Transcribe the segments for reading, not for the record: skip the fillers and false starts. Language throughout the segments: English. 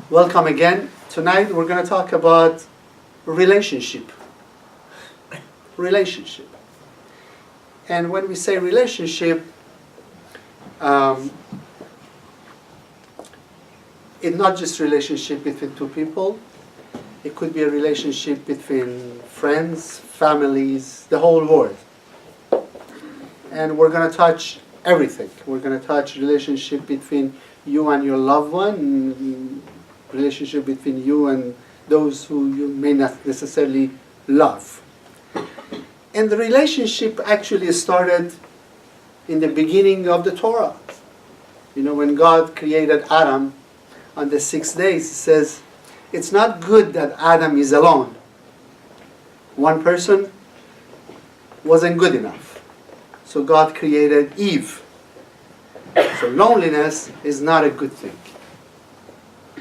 Welcome again. Tonight we're going to talk about relationship. Relationship. And when we say relationship, it's not just relationship between two people. It could be a relationship between friends, families, the whole world. And we're going to touch everything. We're going to touch relationship between you and your loved one, relationship between you and those who you may not necessarily love. And the relationship actually started in the beginning of the Torah. You know, when God created Adam on the 6 days, He says, it's not good that Adam is alone. One person wasn't good enough. So God created Eve. So loneliness is not a good thing.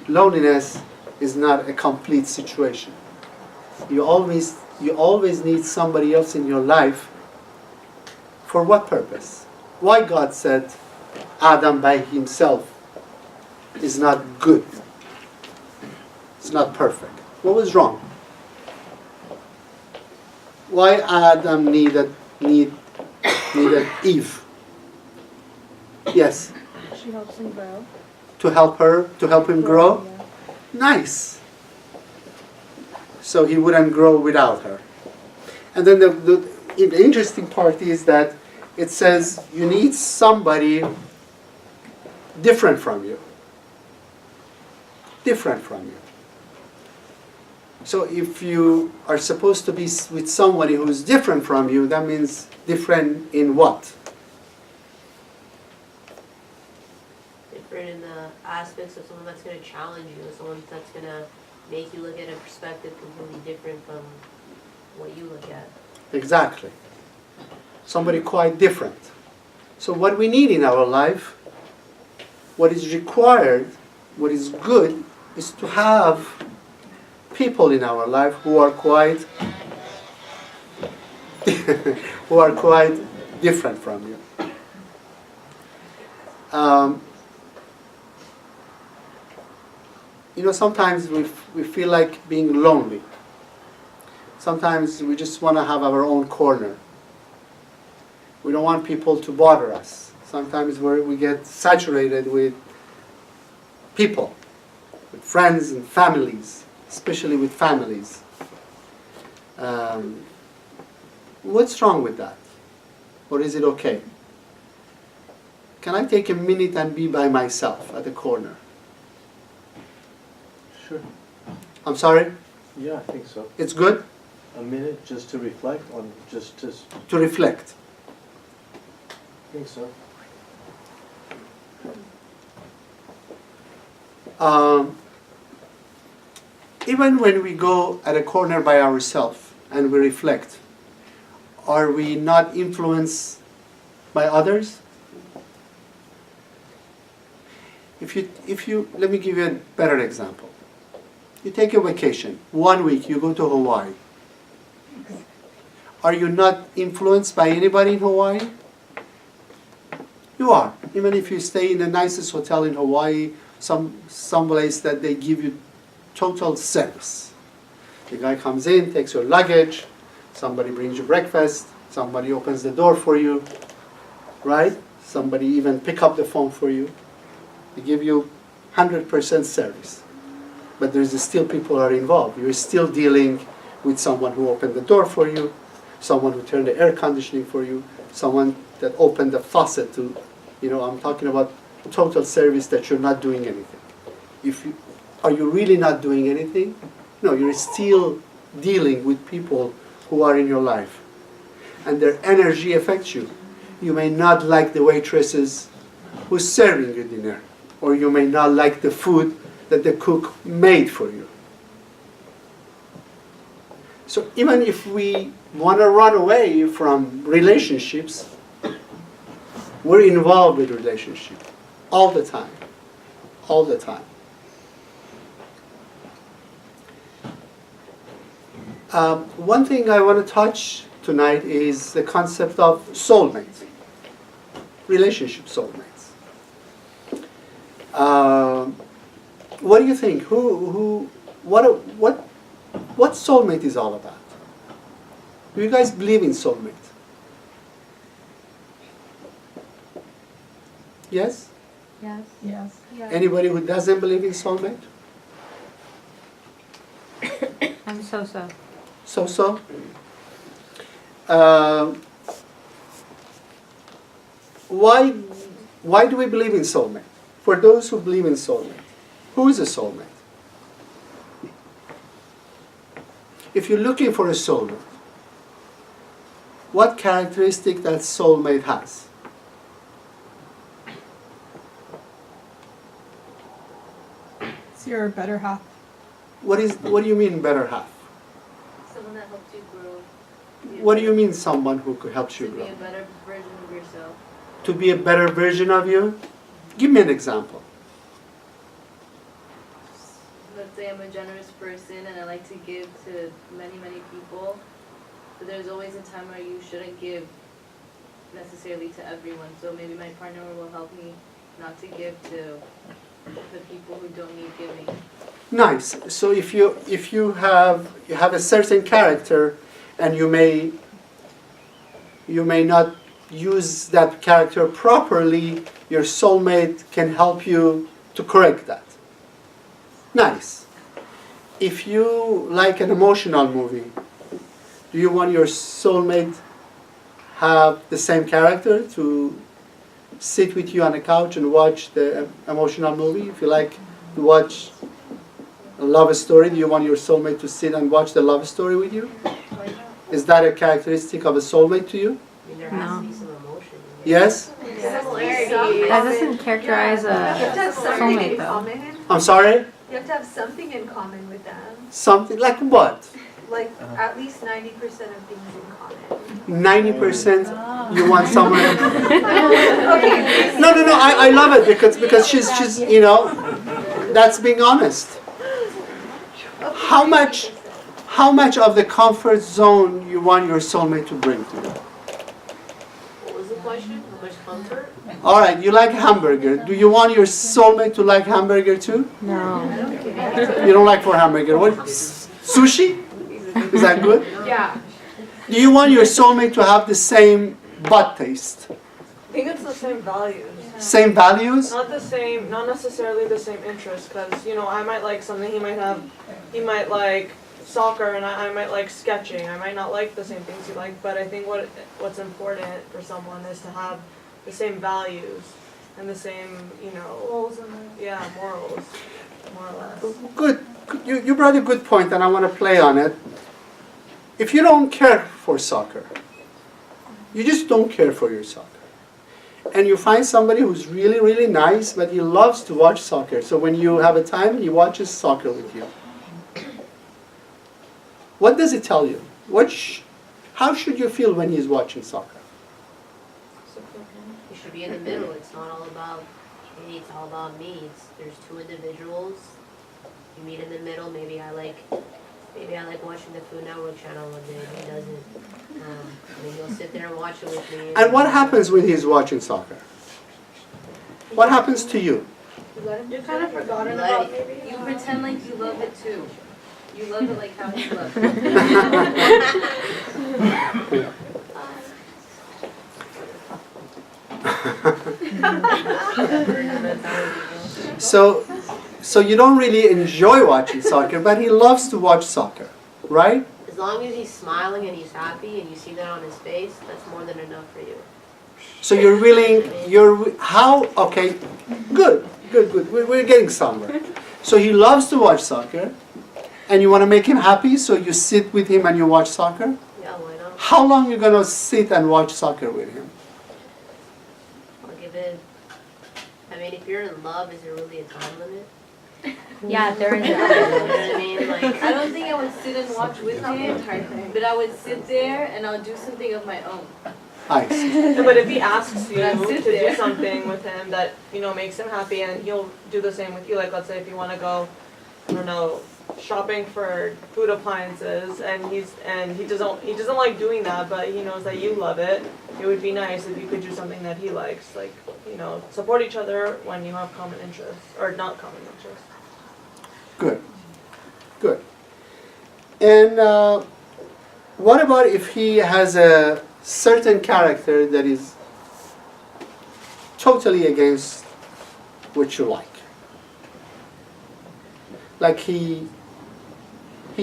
Loneliness is not a complete situation. You always need somebody else in your life. For what purpose? Why God said Adam by himself is not good? It's not perfect. What was wrong? Why Adam needed Eve? Yes. She helps him grow. To help him grow? Yeah. Nice. So he wouldn't grow without her. And then the interesting part is that it says you need somebody different from you. Different from you. So if you are supposed to be with somebody who is different from you, that means different in what? Different in the aspects of someone that's going to challenge you, someone that's going to make you look at a perspective completely different from what you look at. Exactly. Somebody quite different. So what we need in our life, what is required, what is good, is to have people in our life who are quite different from you. You know, sometimes we feel like being lonely. Sometimes we just want to have our own corner. We don't want people to bother us. Sometimes we get saturated with people, with friends and families, especially with families. What's wrong with that? Or is it okay? Can I take a minute and be by myself at the corner? Sure. I'm sorry? Yeah, I think so. It's good A minute just to reflect on just to reflect. I think so. Even when we go at a corner by ourselves and we reflect, are we not influenced by others? If you let me give you a better example. You take a vacation, 1 week, you go to Hawaii. Are you not influenced by anybody in Hawaii? You are. Even if you stay in the nicest hotel in Hawaii, some place that they give you total service. The guy comes in, takes your luggage, somebody brings you breakfast, somebody opens the door for you, right? Somebody even pick up the phone for you. They give you 100% service. But there's still people are involved. You're still dealing with someone who opened the door for you, someone who turned the air conditioning for you, someone that opened the faucet to, I'm talking about total service that you're not doing anything. Are you really not doing anything? No, you're still dealing with people who are in your life. And their energy affects you. You may not like the waitresses who's serving you dinner, or you may not like the food that the cook made for you. So even if we want to run away from relationships, we're involved with relationships all the time. All the time. One thing I want to touch tonight is the concept of soulmates, relationship soulmates. What do you think? What soulmate is all about? Do you guys believe in soulmate? Yes? Yes. Yes. Anybody who doesn't believe in soulmate? I'm so. So? Why do we believe in soulmate? For those who believe in soulmate, who is a soulmate? If you're looking for a soulmate, what characteristic that soulmate has? It's your better half. What do you mean better half? Someone that helps you grow. What do you mean someone who helps you To be grow? a better version of yourself. To be a better version of you? Give me an example. Let's say I'm a generous person and I like to give to many, many people. But there's always a time where you shouldn't give necessarily to everyone. So maybe my partner will help me not to give to the people who don't need giving. Nice. So if you have a certain character and you may not use that character properly, your soulmate can help you to correct that. Nice. If you like an emotional movie, do you want your soulmate have the same character to sit with you on the couch and watch the emotional movie? If you like to watch a love story, do you want your soulmate to sit and watch the love story with you? Why not? Is that a characteristic of a soulmate to you? I mean, there has No. to be some emotion. Yes? Similarity. That doesn't characterize You have to a have something soulmate in though. common. I'm sorry? You have to have something in common with them. Something like what? Like at least 90% of things in common. 90% you want someone. Okay. No, I love it because she's that's being honest. How much of the comfort zone you want your soulmate to bring to you? What was the question? How much comfort? All right, you like hamburger. Do you want your soulmate to like hamburger too? No. You don't like for hamburger. What? Sushi? Is that good? Yeah. Do you want your soulmate to have the same butt taste? I think it's the same values. Same values? Not the same, not necessarily the same interests, because, I might like something, he might like soccer, and I might like sketching. I might not like the same things he like, but I think what's important for someone is to have the same values and the same, Holes in morals, more or less. Good. You brought a good point, and I want to play on it. If you don't care for soccer, you just don't care for your soccer. And you find somebody who's really, really nice, but he loves to watch soccer. So when you have a time, he watches soccer with you. What does it tell you? How should you feel when he's watching soccer? You should be in the middle. It's not all about me, it's all about me. There's two individuals. You meet in the middle. Maybe I like watching the Food Network channel one day. He doesn't. Then you'll sit there and watch it with me. And what happens when he's watching soccer? What happens to you? You're kind of forgotten Let about it- maybe. You pretend like you love it too. You love it like how you love it. So you don't really enjoy watching soccer, but he loves to watch soccer, right? As long as he's smiling and he's happy and you see that on his face, that's more than enough for you. So okay, good. We're getting somewhere. So he loves to watch soccer, and you want to make him happy, so you sit with him and you watch soccer? Yeah, why not? How long are you going to sit and watch soccer with him? I'll give it. I mean, if you're in love, is there really a time limit? Yeah, there is. You know what I mean? Like, I don't think I would sit and watch with him, but I would sit there and I'll do something of my own. I see. But if he asks you But I to sit do there. something with him that, makes him happy, and he'll do the same with you, like let's say if you want to go, I don't know, shopping for food appliances, and he doesn't like doing that, but he knows that you love it. It would be nice if you could do something that he likes, like, support each other when you have common interests, or not common interests. Good. Good. And what about if he has a certain character that is totally against what you like? Like he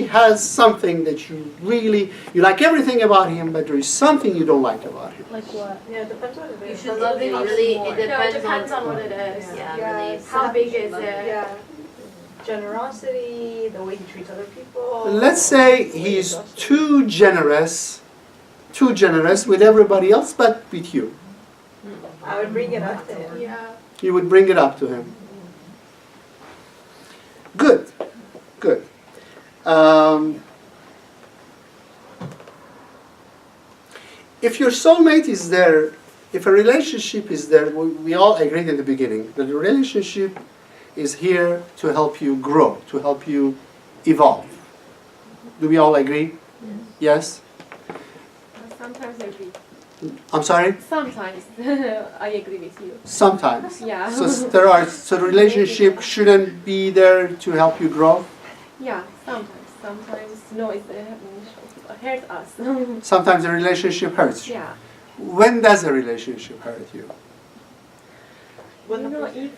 has something that you like everything about him, but there is something you don't like about him. Like what? Yeah, it depends what it is. You should love it really, it depends on what it is. really. How big is it? Yeah. Generosity, the way he treats other people. Let's say he's too generous with everybody else, but with you. I would bring it up to him. Yeah. You would bring it up to him. Good, good. If your soulmate is there, if a relationship is there, we all agreed at the beginning that the relationship is here to help you grow, to help you evolve. Do we all agree? Sometimes Yes? I agree. I'm sorry? Sometimes I agree with you. Sometimes. Yeah. So the relationship shouldn't be there to help you grow? Yeah, sometimes. Sometimes no, it hurts us. Sometimes the relationship hurts you. Yeah. When does a relationship hurt you? When You the know, person- if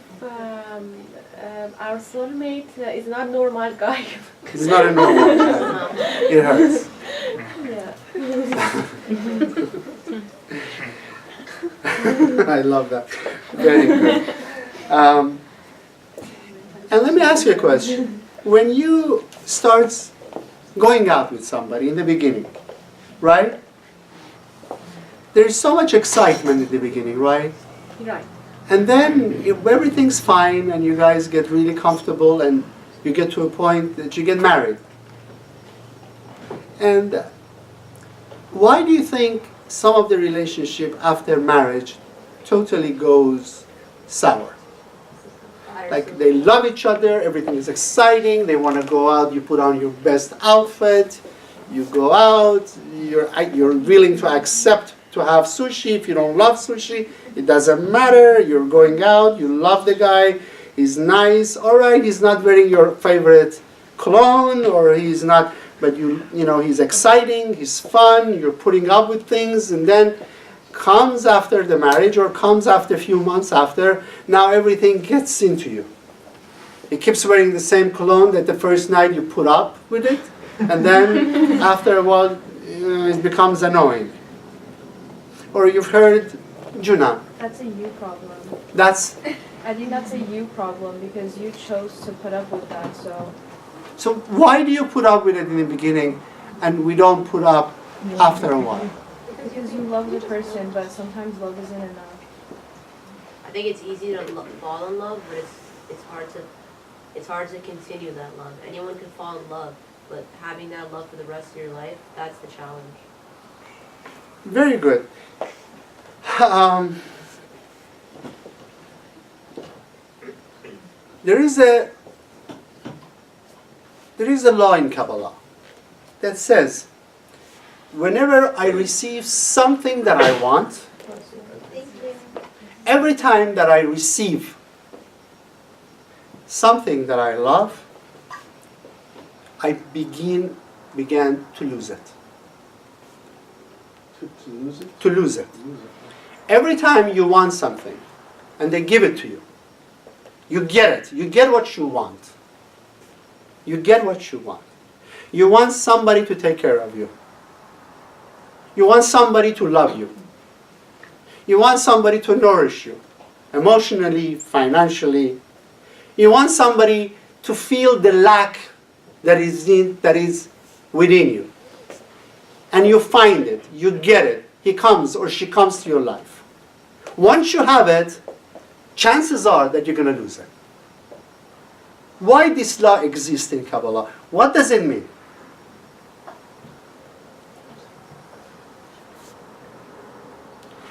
our soulmate is not normal guy. It's not a normal guy. It hurts. Yeah. I love that. Very good. And let me ask you a question. When you start going out with somebody in the beginning, right? There's so much excitement at the beginning, right? Right. And then if everything's fine and you guys get really comfortable and you get to a point that you get married. And why do you think some of the relationship after marriage totally goes sour? Like they love each other, everything is exciting, they want to go out, you put on your best outfit, you go out, you're willing to accept to have sushi. If you don't love sushi, it doesn't matter, you're going out, you love the guy, he's nice, all right, he's not wearing your favorite cologne, or he's not, but you know, he's exciting, he's fun, you're putting up with things, and then comes after the marriage or comes after a few months after, now everything gets into you. He keeps wearing the same cologne that the first night you put up with it, and then after a while it becomes annoying. Or you've heard, Juna, That's a you problem. that's, I think that's a you problem because you chose to put up with that, so. so why do you put up with it in the beginning and we don't put up after a while? Because you love the person, but sometimes love isn't enough. I think it's easy to fall in love, but it's hard to continue that love. Anyone can fall in love, but having that love for the rest of your life, that's the challenge. Very good. There is a law in Kabbalah that says, whenever I receive something that I want, every time that I receive something that I love, I began to lose it. To lose it? To lose it. Lose it. Every time you want something, and they give it to you, you get it. You get what you want. You get what you want. You want somebody to take care of you. You want somebody to love you. You want somebody to nourish you, emotionally, financially. You want somebody to feel the lack that is within you. And you find it, you get it. He comes or she comes to your life. Once you have it, chances are that you're going to lose it. Why this law exists in Kabbalah? What does it mean?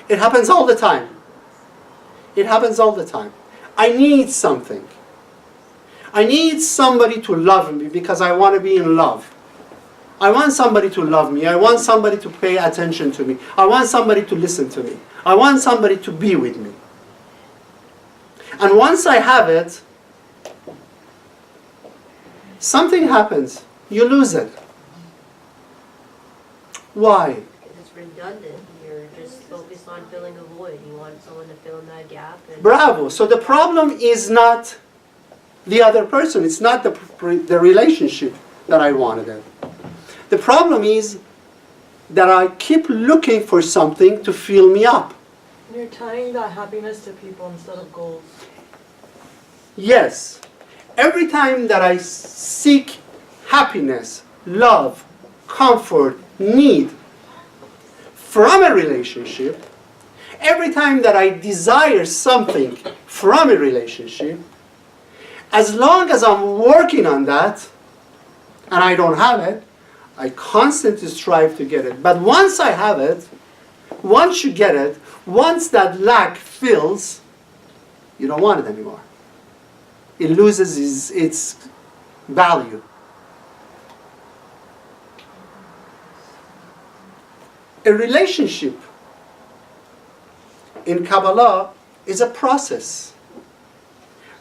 It happens all the time. It happens all the time. I need something. I need somebody to love me because I want to be in love. I want somebody to love me. I want somebody to pay attention to me. I want somebody to listen to me. I want somebody to be with me. And once I have it, Something happens, you lose it. Why? Because it's redundant. You're just focused on filling a void. You want someone to fill in that gap. And Bravo. So the problem is not the other person. It's not the relationship that I wanted. The problem is that I keep looking for something to fill me up. You're tying that happiness to people instead of goals. Yes. Every time that I seek happiness, love, comfort, need from a relationship, every time that I desire something from a relationship, as long as I'm working on that and I don't have it, I constantly strive to get it. But once I have it, once you get it, once that lack fills, you don't want it anymore. It loses its value. A relationship in Kabbalah is a process.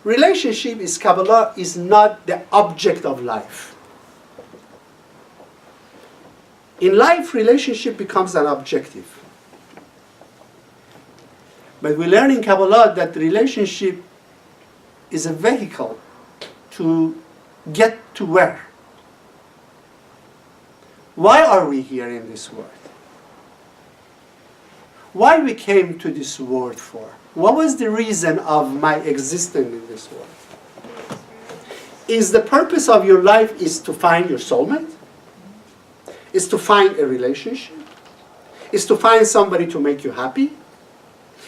Relationship is Kabbalah is not the object of life. In life, relationship becomes an objective. But we learn in Kabbalah that relationship is a vehicle to get to where? Why are we here in this world? Why we came to this world for? What was the reason of my existence in this world? Is the purpose of your life is to find your soulmate? Is to find a relationship? Is to find somebody to make you happy?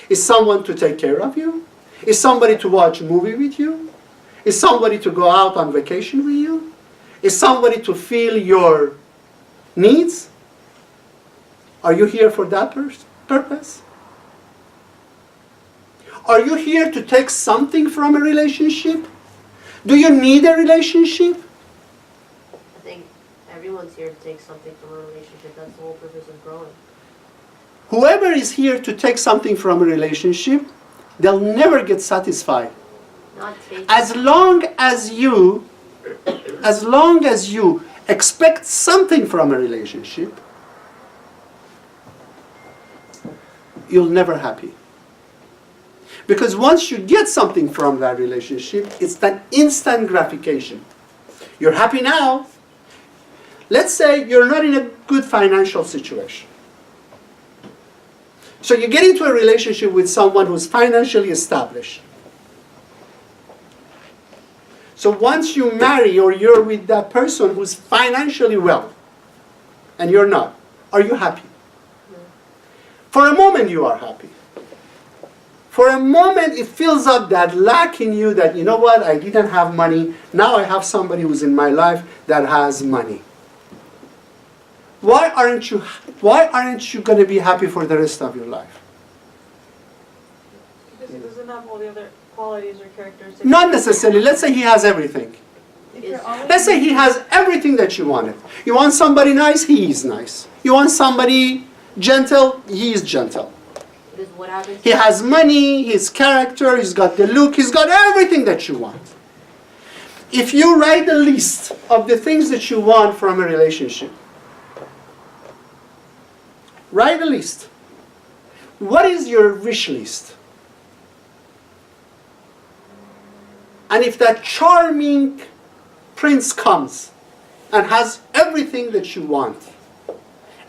Is someone to take care of you? Is somebody to watch a movie with you? Is somebody to go out on vacation with you? Is somebody to fill your needs? Are you here for that purpose? Are you here to take something from a relationship? Do you need a relationship? I think everyone's here to take something from a relationship. That's the whole purpose of growing. Whoever is here to take something from a relationship, they'll never get satisfied. Not take. As long as you expect something from a relationship, you'll never happy. Because once you get something from that relationship, it's that instant gratification. You're happy now. Let's say you're not in a good financial situation. So you get into a relationship with someone who's financially established. So once you marry or you're with that person who's financially well, and you're not, are you happy? For a moment you are happy. For a moment it fills up that lack in you that, you know what, I didn't have money, now I have somebody who's in my life that has money. Why aren't you going to be happy for the rest of your life? Because he doesn't have all the other qualities or characteristics. Not necessarily. Let's say he has everything. If you're always Let's say he has everything that you wanted. You want somebody nice, he is nice. You want somebody gentle, he is gentle. Because what happens? He has money, his character, he's got the look, he's got everything that you want. If you write a list of the things that you want from a relationship, write a list. What is your wish list? And if that charming prince comes and has everything that you want,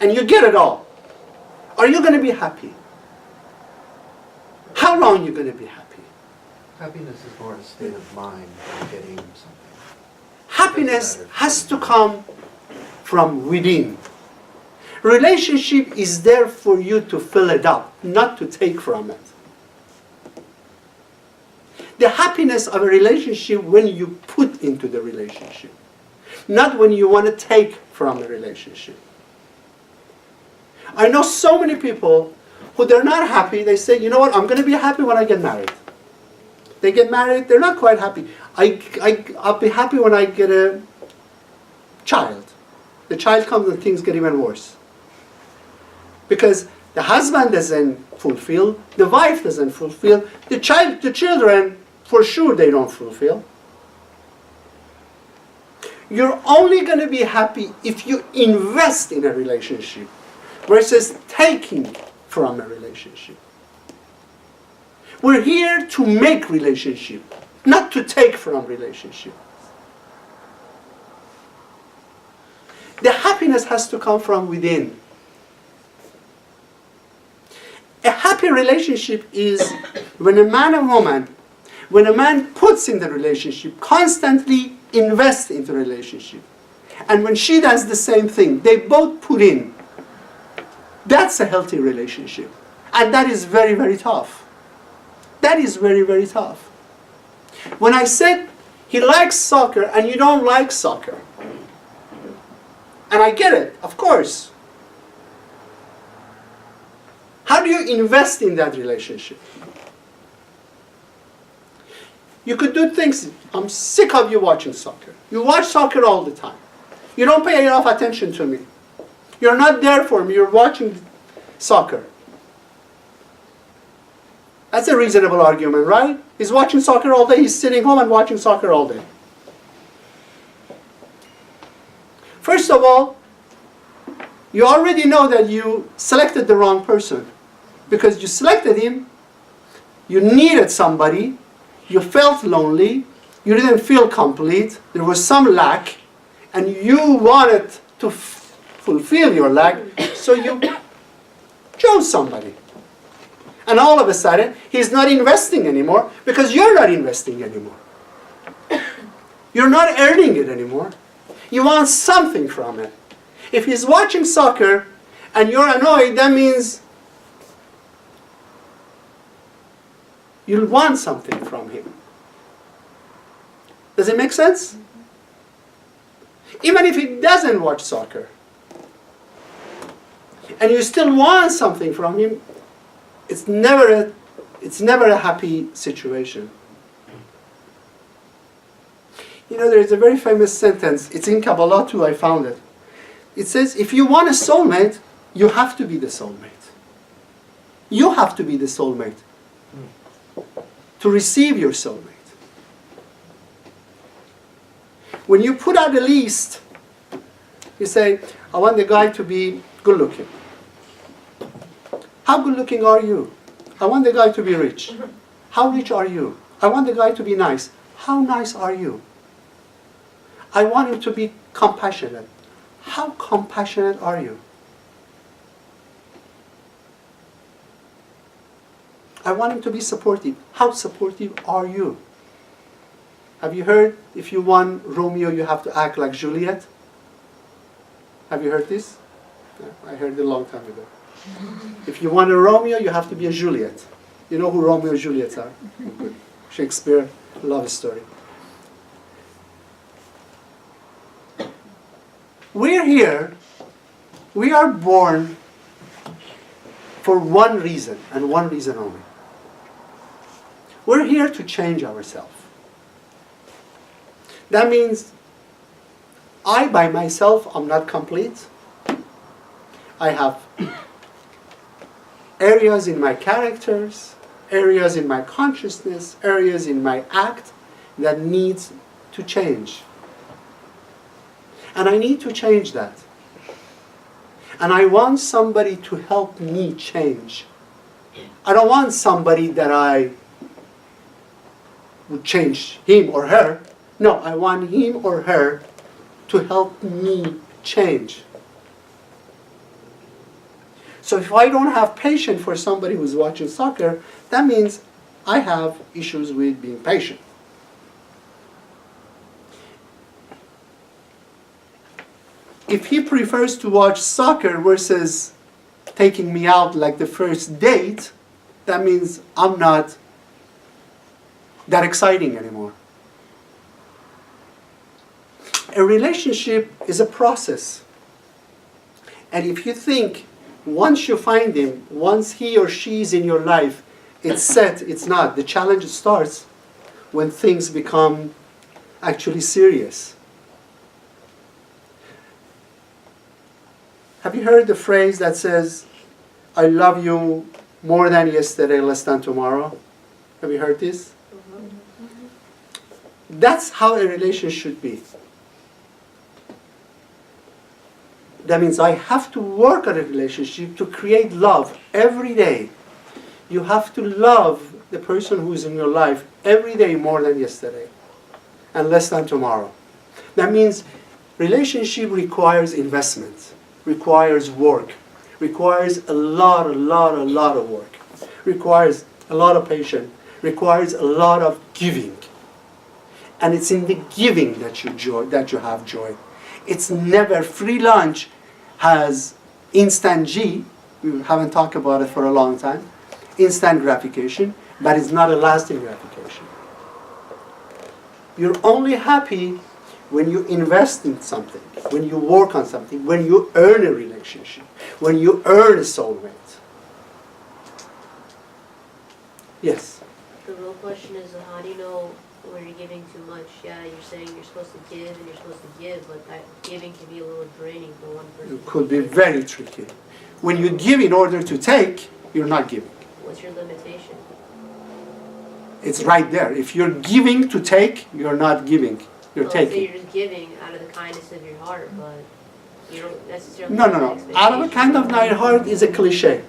and you get it all, are you going to be happy? How long are you going to be happy? Happiness is more a state of mind than getting something. Happiness has to come from within. Relationship is there for you to fill it up, not to take from it. The happiness of a relationship when you put into the relationship, not when you want to take from a relationship. I know so many people who they're not happy. They say, you know what, I'm going to be happy when I get married. They get married, they're not quite happy. I'll be happy when I get a child. The child comes and things get even worse. Because the husband doesn't fulfill, the wife doesn't fulfill, the children, for sure they don't fulfill. You're only going to be happy if you invest in a relationship versus taking from a relationship. We're here to make relationship, not to take from relationship. The happiness has to come from within. A happy relationship is when a man and woman, when a man puts in the relationship, constantly invests into the relationship. And when she does the same thing, they both put in. That's a healthy relationship. And that is very, very tough. That is very, very tough. When I said he likes soccer and you don't like soccer, and I get it, of course. How do you invest in that relationship? You could do things. I'm sick of you watching soccer. You watch soccer all the time. You don't pay enough attention to me. You're not there for me. You're watching soccer. That's a reasonable argument, right? He's watching soccer all day. He's sitting home and watching soccer all day. First of all, you already know that you selected the wrong person. Because you selected him, you needed somebody, you felt lonely, you didn't feel complete, there was some lack, and you wanted to fulfill your lack, so you chose somebody. And all of a sudden, he's not investing anymore because you're not investing anymore. You're not earning it anymore. You want something from it. If he's watching soccer and you're annoyed, that means you'll want something from him. Does it make sense? Even if he doesn't watch soccer, and you still want something from him, it's never a happy situation. You know, there is a very famous sentence. It's in Kabbalah too, I found it. It says, if you want a soulmate, you have to be the soulmate. You have to be the soulmate to receive your soulmate. When you put out a list, you say, I want the guy to be good looking. How good looking are you? I want the guy to be rich. How rich are you? I want the guy to be nice. How nice are you? I want him to be compassionate. How compassionate are you? I want him to be supportive. How supportive are you? Have you heard, if you want Romeo, you have to act like Juliet? Have you heard this? No, I heard it a long time ago. If you want a Romeo, you have to be a Juliet. You know who Romeo and Juliet are? Good. Shakespeare, love story. We're here, we are born for one reason, and one reason only. We're here to change ourselves. That means I by myself am not complete. I have areas in my characters, areas in my consciousness, areas in my act that needs to change. And I need to change that. And I want somebody to help me change. I don't want somebody that I would change him or her. No, I want him or her to help me change. So if I don't have patience for somebody who's watching soccer, that means I have issues with being patient. If he prefers to watch soccer versus taking me out like the first date, that means I'm not that exciting anymore. A relationship is a process. And if you think once you find him, once he or she is in your life, it's set, it's not. The challenge starts when things become actually serious. Have you heard the phrase that says, I love you more than yesterday, less than tomorrow? Have you heard this? That's how a relationship should be. That means I have to work on a relationship to create love every day. You have to love the person who is in your life every day more than yesterday and less than tomorrow. That means relationship requires investment, requires work, requires a lot of work, requires a lot of patience, requires a lot of giving. And it's in the giving that you have joy. It's never free lunch has instant G. We haven't talked about it for a long time. Instant gratification, but it's not a lasting gratification. You're only happy when you invest in something, when you work on something, when you earn a relationship, when you earn a soulmate. Yes? The real question is, how do you know when you're giving too much? Yeah, you're saying you're supposed to give and you're supposed to give, but that giving can be a little draining for one person. It could be very tricky. When you give in order to take, you're not giving. What's your limitation? It's right there. If you're giving to take, you're not giving. You're Well, taking. say you're just giving out of the kindness of your heart, but you don't necessarily No. have Out of a expectations. kind of nice heart is a cliche.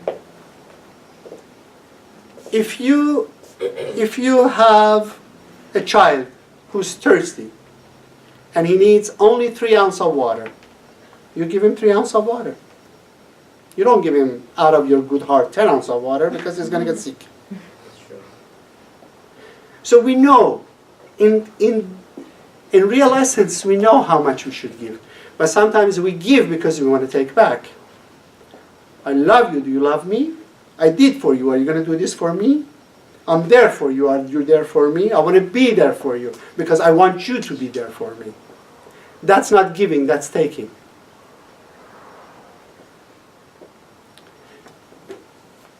If you have a child who's thirsty and he needs only 3 ounces of water, you give him 3 ounces of water. You don't give him out of your good heart 10 ounces of water because he's going to get sick. That's true. So we know, in real essence, we know how much we should give. But sometimes we give because we want to take back. I love you. Do you love me? I did for you. Are you going to do this for me? I'm there for you. Are you there for me? I want to be there for you because I want you to be there for me. That's not giving, that's taking.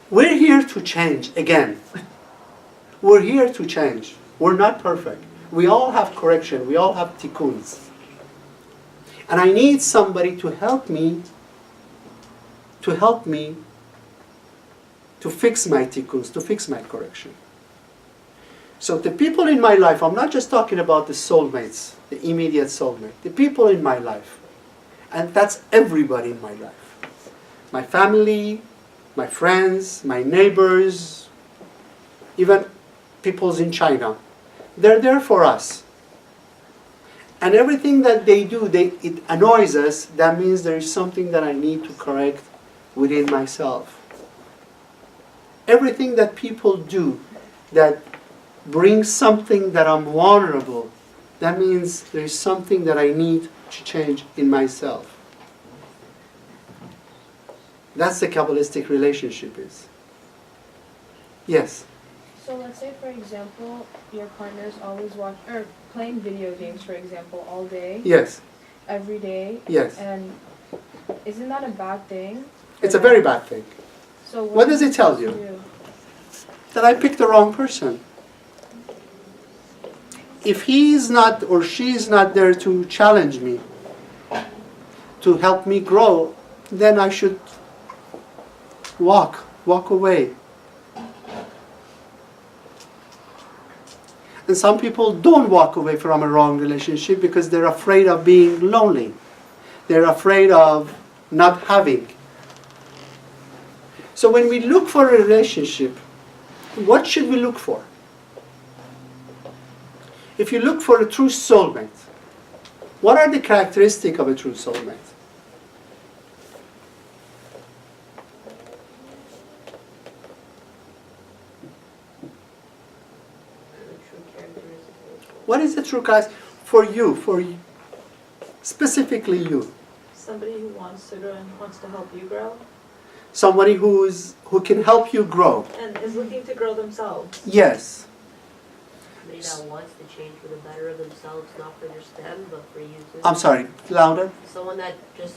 We're here to change again. We're here to change. We're not perfect. We all have correction. We all have tikkuns. And I need somebody to help me to fix my tikkuns, to fix my correction. So the people in my life, I'm not just talking about the soulmates, the immediate soulmate, the people in my life. And that's everybody in my life. My family, my friends, my neighbors, even peoples in China. They're there for us. And everything that they do, it annoys us. That means there is something that I need to correct within myself. Everything that people do that brings something that I'm vulnerable, that means there is something that I need to change in myself. That's the Kabbalistic relationship is. Yes? So let's say, for example, your partner's always playing video games, for example, all day, Yes. every day, Yes. and isn't that a bad thing? It's a very bad thing. So What does it tell you? do? That I picked the wrong person. If he is not or she is not there to challenge me, to help me grow, then I should walk away. And some people don't walk away from a wrong relationship because they're afraid of being lonely. They're afraid of not having. So when we look for a relationship, what should we look for? If you look for a true soulmate, what are the characteristics of a true soulmate? What is the true character for you, specifically you? Somebody who wants to grow and wants to help you grow. Somebody who can help you grow. And is looking to grow themselves. Yes. Somebody that wants to change for the better of themselves, not for just them, but for you too. I'm sorry, louder. Someone that just,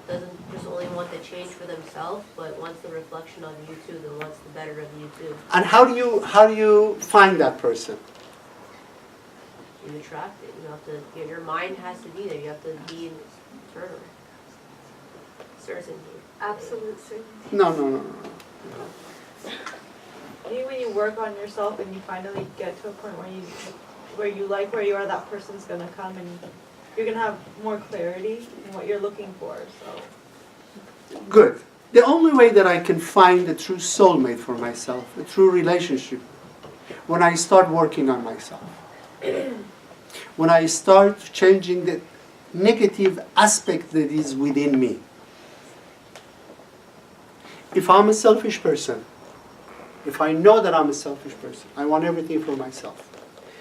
doesn't just only want the change for themselves, but wants the reflection of you too, that wants the better of you too. And how do you find that person? You attract it. You have to. Your mind has to be there. You have to be internal. Certainty. Absolute certainty. No. Maybe when you work on yourself and you finally get to a point where you like where you are, that person's gonna come and you're gonna have more clarity in what you're looking for, so. Good. The only way that I can find a true soulmate for myself, a true relationship, when I start working on myself. When I start changing the negative aspect that is within me. If I'm a selfish person, if I know that I'm a selfish person, I want everything for myself.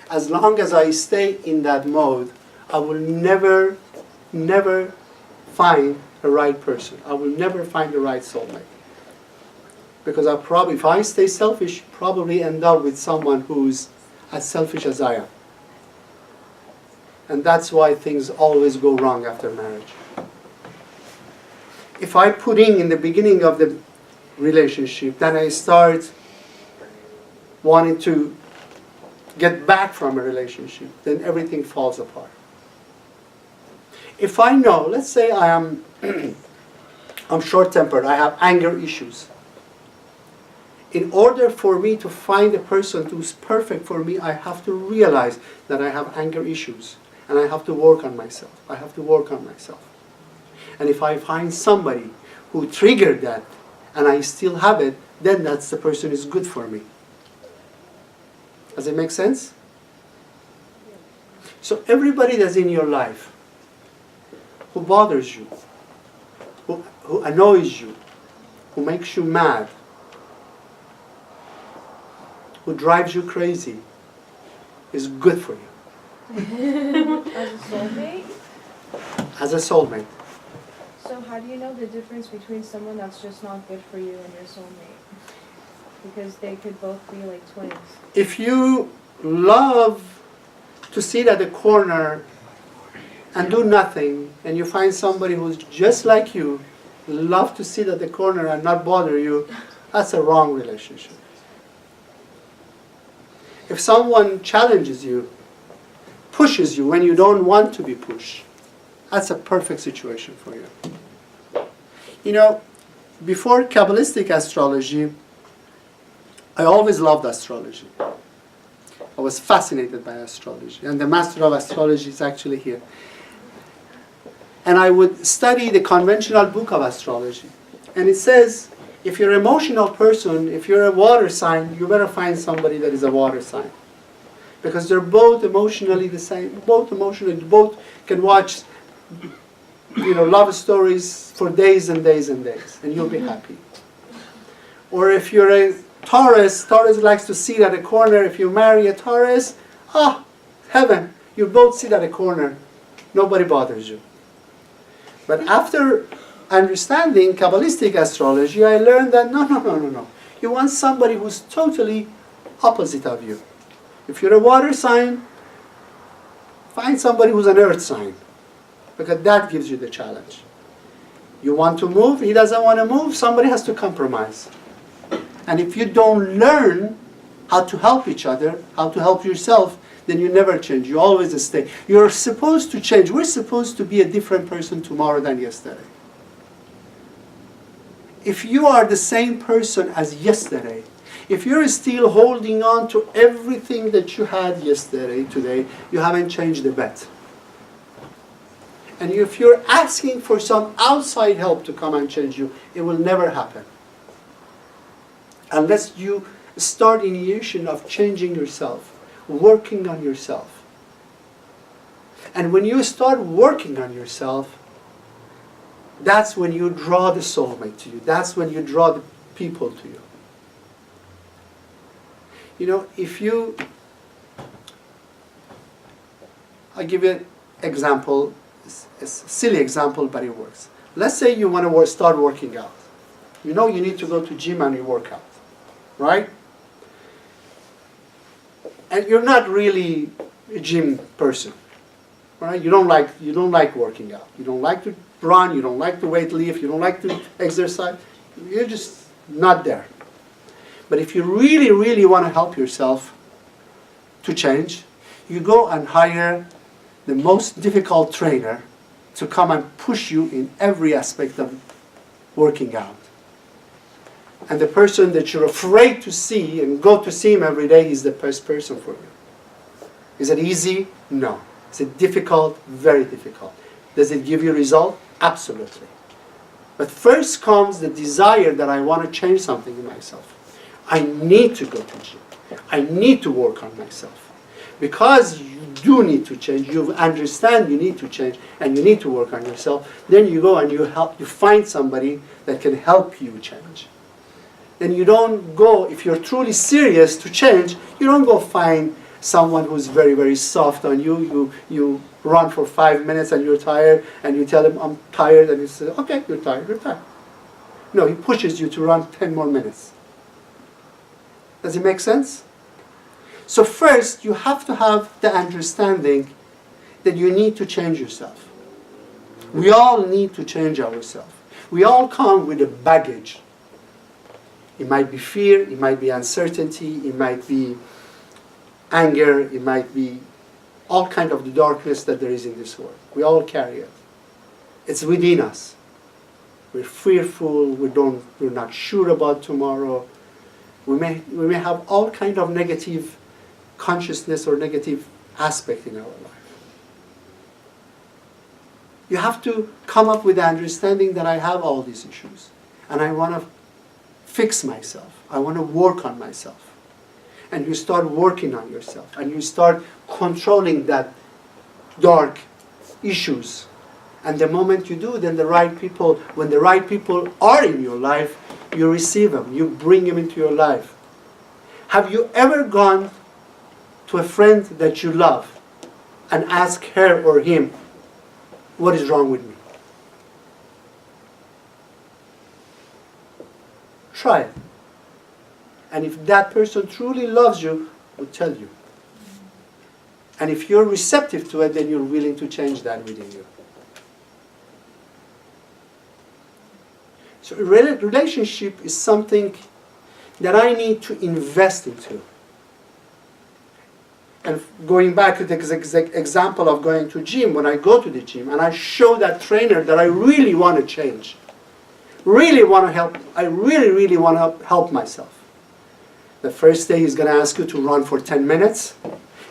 As long as I stay in that mode, I will never find the right person. I will never find the right soulmate. Because I probably, if I stay selfish, probably end up with someone who's as selfish as I am. And that's why things always go wrong after marriage. If I put in the beginning of the relationship, then I start wanting to get back from a relationship, then everything falls apart. If I know, let's say I'm short-tempered, I have anger issues. In order for me to find a person who's perfect for me, I have to realize that I have anger issues. And I have to work on myself. I have to work on myself. And if I find somebody who triggered that, and I still have it, then that's the person who's good for me. Does it make sense? So everybody that's in your life, who bothers you, who annoys you, who makes you mad, who drives you crazy, is good for you. As a soulmate? As a soulmate. So how do you know the difference between someone that's just not good for you and your soulmate? Because they could both be like twins. If you love to sit at a corner and do nothing, and you find somebody who's just like you, love to sit at the corner and not bother you, that's a wrong relationship. If someone challenges you, pushes you when you don't want to be pushed, that's a perfect situation for you. You know, before Kabbalistic astrology, I always loved astrology. I was fascinated by astrology, and the master of astrology is actually here. And I would study the conventional book of astrology. And it says, if you're an emotional person, if you're a water sign, you better find somebody that is a water sign. Because they're both emotionally the same, both can watch, love stories for days and days and days, and you'll be happy. Or if you're a Taurus likes to sit at a corner. If you marry a Taurus, heaven, you both sit at a corner. Nobody bothers you. But after understanding Kabbalistic astrology, I learned that no. You want somebody who's totally opposite of you. If you're a water sign, find somebody who's an earth sign, because that gives you the challenge. You want to move, he doesn't want to move, somebody has to compromise. And if you don't learn how to help each other, how to help yourself, then you never change. You always stay. You're supposed to change. We're supposed to be a different person tomorrow than yesterday. If you are the same person as yesterday, if you're still holding on to everything that you had yesterday, today, you haven't changed a bit. And if you're asking for some outside help to come and change you, it will never happen. Unless you start initiation of changing yourself, working on yourself. And when you start working on yourself, that's when you draw the soulmate to you. That's when you draw the people to you. I'll give you an example, a silly example, but it works. Let's say you want to start working out. You know you need to go to gym and you work out, right? And you're not really a gym person, right? You don't like working out. You don't like to run. You don't like to weight lift. You don't like to exercise. You're just not there. But if you really, really want to help yourself to change, you go and hire the most difficult trainer to come and push you in every aspect of working out. And the person that you're afraid to see and go to see him every day is the best person for you. Is it easy? No. Is it difficult? Very difficult. Does it give you result? Absolutely. But first comes the desire that I want to change something in myself. I need to go to gym. I need to work on myself. Because you do need to change, you understand you need to change, and you need to work on yourself, then you go and you find somebody that can help you change. Then you don't go, if you're truly serious to change, you don't go find someone who's very, very soft on you. You run for 5 minutes and you're tired, and you tell him, I'm tired, and he says, okay, you're tired, you're tired. No, he pushes you to run 10 more minutes. Does it make sense? So first, you have to have the understanding that you need to change yourself. We all need to change ourselves. We all come with a baggage. It might be fear, it might be uncertainty, it might be anger, it might be all kind of the darkness that there is in this world. We all carry it. It's within us. We're fearful, we're not sure about tomorrow. We may have all kind of negative consciousness or negative aspect in our life. You have to come up with the understanding that I have all these issues and I want to fix myself. I want to work on myself. And you start working on yourself and you start controlling that dark issues. And the moment you do, then when the right people are in your life, you receive them, you bring them into your life. Have you ever gone to a friend that you love and ask her or him, what is wrong with me? Try it. And if that person truly loves you, will tell you. And if you're receptive to it, then you're willing to change that within you. So a relationship is something that I need to invest into. And going back to the example of going to gym, when I go to the gym and I show that trainer that I really want to change, really want to help, I really want to help myself. The first day he's going to ask you to run for 10 minutes,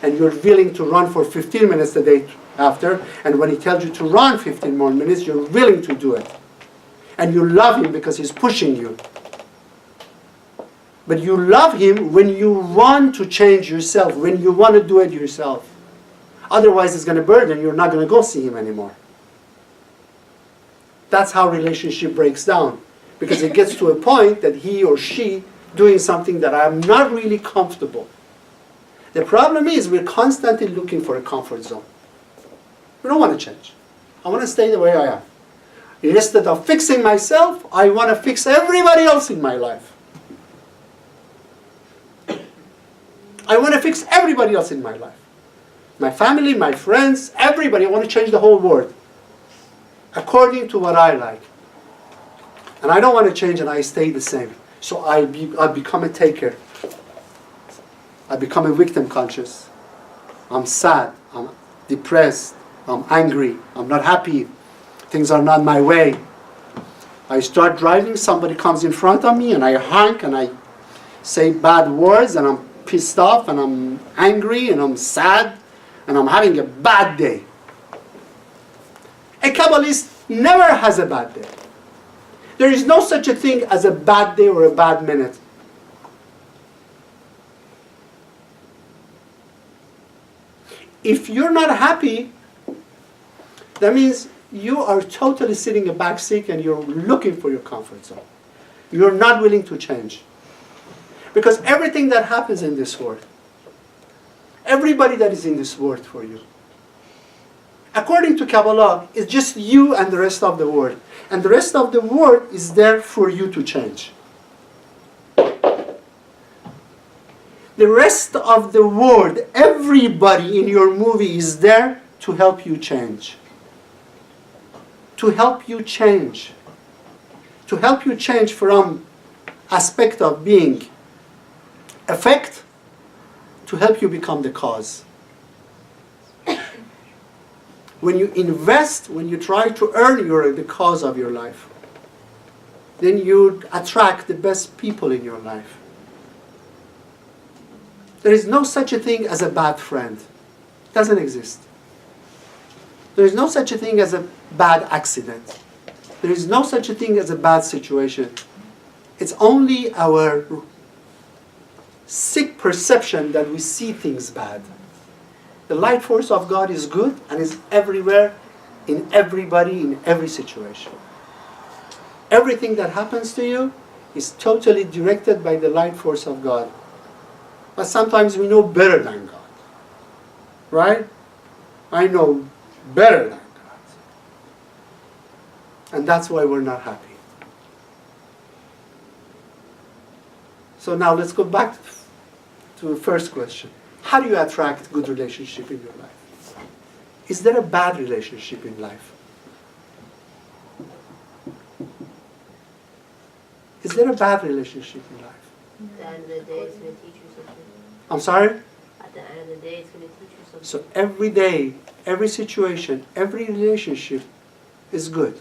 and you're willing to run for 15 minutes the day after, and when he tells you to run 15 more minutes, you're willing to do it. And you love him because he's pushing you. But you love him when you want to change yourself, when you want to do it yourself. Otherwise it's going to burden, you're not going to go see him anymore. That's how relationship breaks down. Because it gets to a point that he or she doing something that I'm not really comfortable. The problem is we're constantly looking for a comfort zone. We don't want to change. I want to stay the way I am. Instead of fixing myself, I want to fix everybody else in my life. I want to fix everybody else in my life. My family, my friends, everybody. I want to change the whole world according to what I like. And I don't want to change and I stay the same. So I become a taker. I become a victim conscious. I'm sad. I'm depressed. I'm angry. I'm not happy. Things are not my way. I start driving, somebody comes in front of me and I honk and I say bad words and I'm pissed off and I'm angry and I'm sad and I'm having a bad day. A Kabbalist never has a bad day. There is no such a thing as a bad day or a bad minute. If you're not happy, that means you are totally sitting in the back seat and you're looking for your comfort zone. You're not willing to change. Because everything that happens in this world, everybody that is in this world for you, according to Kabbalah, is just you and the rest of the world. And the rest of the world is there for you to change. The rest of the world, everybody in your movie is there to help you change. To help you change. To help you change from aspect of being effect to help you become the cause. When you invest, when you try to earn the cause of your life, then you attract the best people in your life. There is no such a thing as a bad friend. It doesn't exist. There is no such a thing as a bad accident. There is no such a thing as a bad situation. It's only our sick perception that we see things bad. The light force of God is good and is everywhere, in everybody, in every situation. Everything that happens to you is totally directed by the light force of God. But sometimes we know better than God. Right? I know better than God. And that's why we're not happy. So now let's go back to the first question. How do you attract good relationship in your life? Is there a bad relationship in life? Is there a bad relationship in life? At the end of the day, it's going to teach you something. I'm sorry? At the end of the day, it's going to teach you something. So every day, every situation, every relationship is good.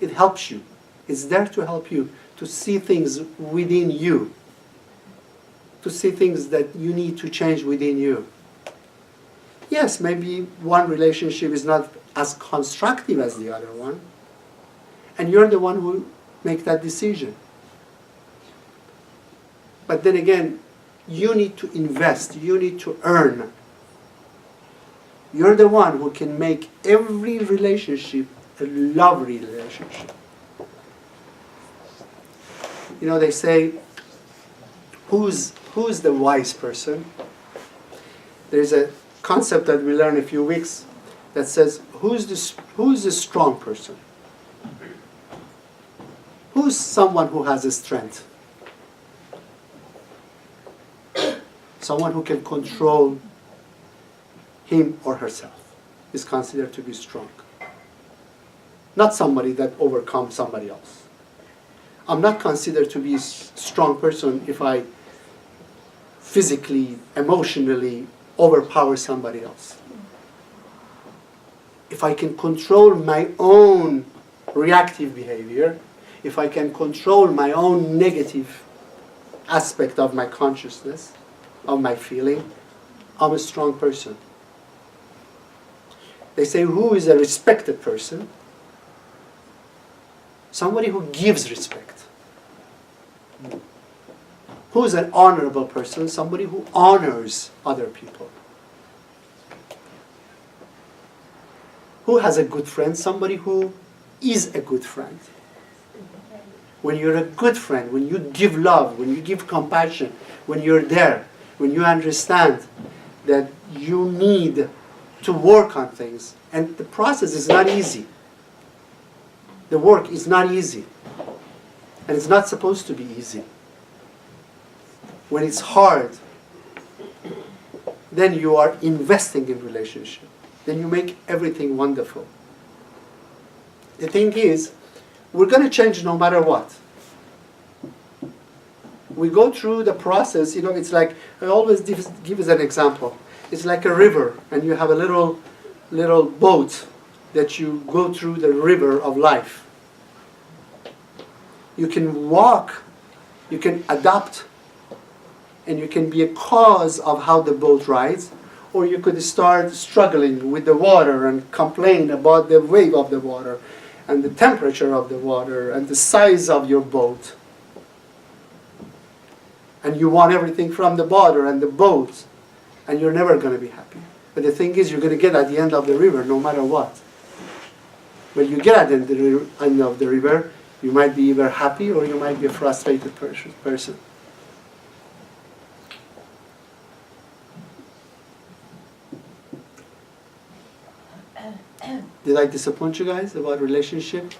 It helps you. It's there to help you to see things within you. To see things that you need to change within you. Yes, maybe one relationship is not as constructive as the other one. And you're the one who make that decision. But then again, you need to invest, you need to earn. You're the one who can make every relationship a lovely relationship. You know, they say, who's the wise person? There's a concept that we learned a few weeks that says, who's the strong person? Who's someone who has a strength? Someone who can control him or herself is considered to be strong. Not somebody that overcomes somebody else. I'm not considered to be a strong person if I physically, emotionally overpower somebody else. If I can control my own reactive behavior, if I can control my own negative aspect of my consciousness, of my feeling, I'm a strong person. They say, who is a respected person? Somebody who gives respect. Who is an honorable person? Somebody who honors other people. Who has a good friend? Somebody who is a good friend. When you're a good friend, when you give love, when you give compassion, when you're there, when you understand that you need to work on things, and the process is not easy. The work is not easy. And it's not supposed to be easy. When it's hard, then you are investing in relationship. Then you make everything wonderful. The thing is, we're going to change no matter what. We go through the process, you know, it's like, I always give as an example. It's like a river, and you have a little boat that you go through the river of life. You can walk, you can adapt, and you can be a cause of how the boat rides, or you could start struggling with the water and complain about the wave of the water, and the temperature of the water, and the size of your boat. And you want everything from the water and the boat, and you're never going to be happy. But the thing is, you're going to get at the end of the river no matter what. When you get at the end of the river, you might be either happy or you might be a frustrated person. Did I disappoint you guys about relationship?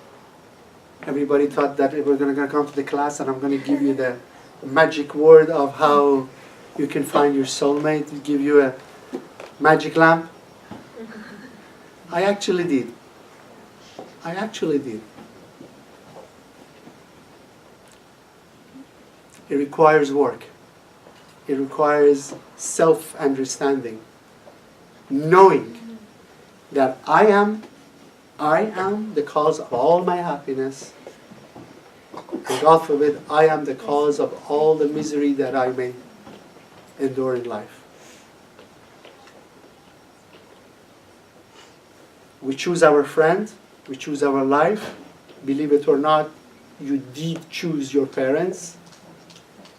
Everybody thought that we're going to come to the class and I'm going to give you the magic word of how you can find your soulmate, give you a magic lamp. I actually did. It requires work. It requires self-understanding. Knowing that I am the cause of all my happiness. And God forbid, I am the cause of all the misery that I may endure in life. We choose our friend, we choose our life. Believe it or not, you did choose your parents.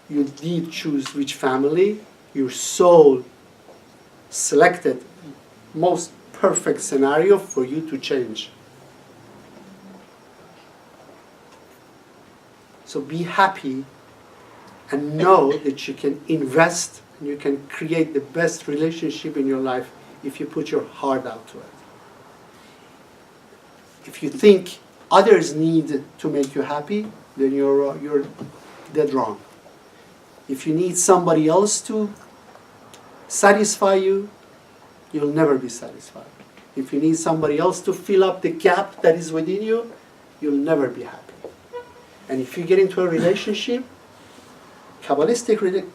You did choose which family. Your soul selected most perfect scenario for you to change. So be happy and know that you can invest and you can create the best relationship in your life if you put your heart out to it. If you think others need to make you happy, then you're dead wrong. If you need somebody else to satisfy you, you'll never be satisfied. If you need somebody else to fill up the gap that is within you, you'll never be happy. And if you get into a relationship, Kabbalistic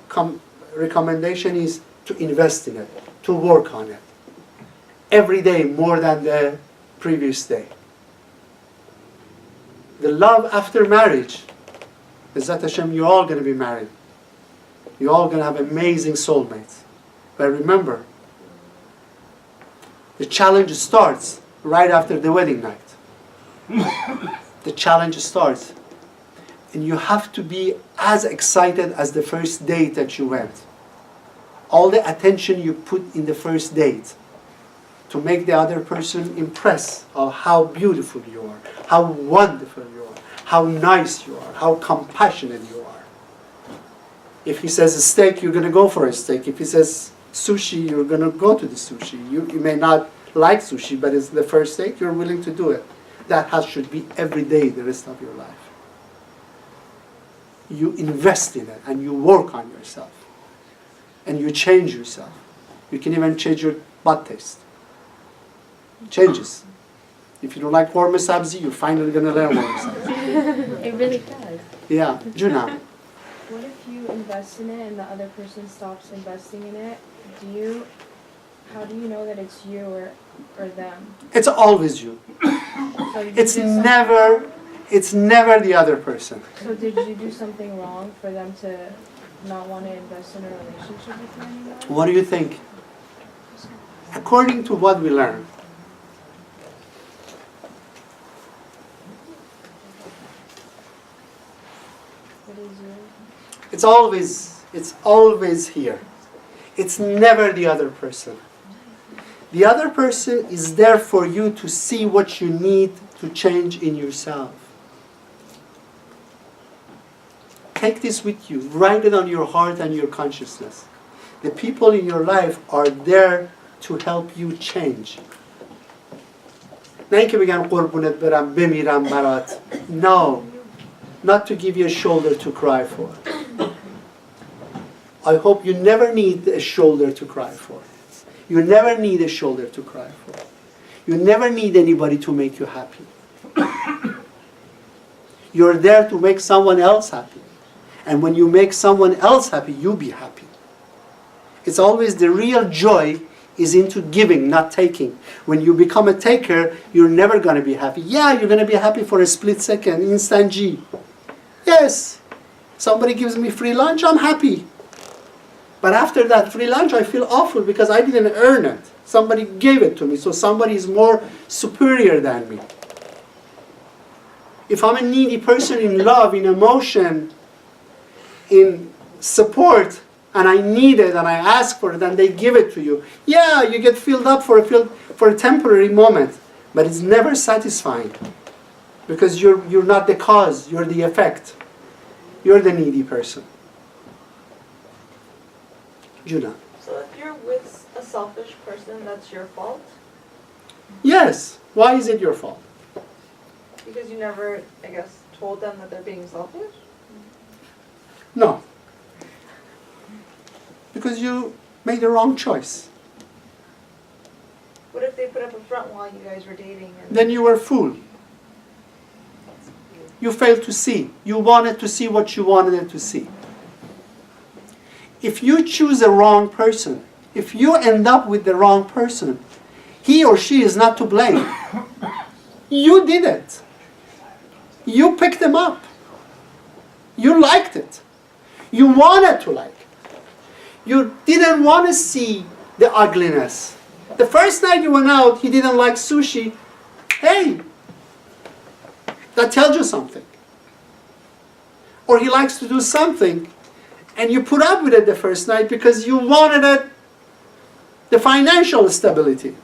recommendation is to invest in it, to work on it. Every day more than the previous day. The love after marriage, Be'ezrat Hashem, you're all going to be married. You're all going to have amazing soulmates. But remember, the challenge starts right after the wedding night. The challenge starts. And you have to be as excited as the first date that you went. All the attention you put in the first date to make the other person impress of how beautiful you are, how wonderful you are, how nice you are, how compassionate you are. If he says a steak, you're going to go for a steak. If he says sushi, you're going to go to the sushi. You may not like sushi, but it's the first date, you're willing to do it. That should be every day the rest of your life. You invest in it and you work on yourself. And you change yourself. You can even change your butt taste. Changes. If you don't like warm sabzi, you're finally going to learn warm sabzi. It really does. Yeah, Juna. What if you invest in it and the other person stops investing in it? How do you know that it's you or them? It's always you. So you It's did never the other person. So did you do something wrong for them to not want to invest in a relationship with you anymore? What do you think? According to what we learn, What is you? it's always here. It's never the other person. The other person is there for you to see what you need to change in yourself. Take this with you. Write it on your heart and your consciousness. The people in your life are there to help you change. نه اینکه بگن قربونت برم بمیرم برات. No. Not to give you a shoulder to cry for. I hope you never need a shoulder to cry for. You never need a shoulder to cry for. You never need anybody to make you happy. You're there to make someone else happy. And when you make someone else happy, you be happy. It's always the real joy is into giving, not taking. When you become a taker, you're never going to be happy. Yeah, you're going to be happy for a split second, instant G. Yes, somebody gives me free lunch, I'm happy. But after that free lunch, I feel awful because I didn't earn it. Somebody gave it to me, so somebody is more superior than me. If I'm a needy person in love, in emotion, in support, and I need it and I ask for it and they give it to you, yeah, you get filled up for a temporary moment, but it's never satisfying because you're not the cause, you're the effect. You're the needy person. Juna. So if you're with a selfish person, that's your fault? Yes. Why is it your fault? Because you never, I guess, told them that they're being selfish? No. Because you made the wrong choice. What if they put up a front while you guys were dating? And Then you were a fool. You failed to see. You wanted to see what you wanted to see. If you choose a wrong person, if you end up with the wrong person, he or she is not to blame. You did it. You picked them up. You liked it. You wanted to like it. You didn't want to see the ugliness. The first night you went out, he didn't like sushi. Hey, that tells you something. Or he likes to do something, and you put up with it the first night because you wanted it, the financial stability.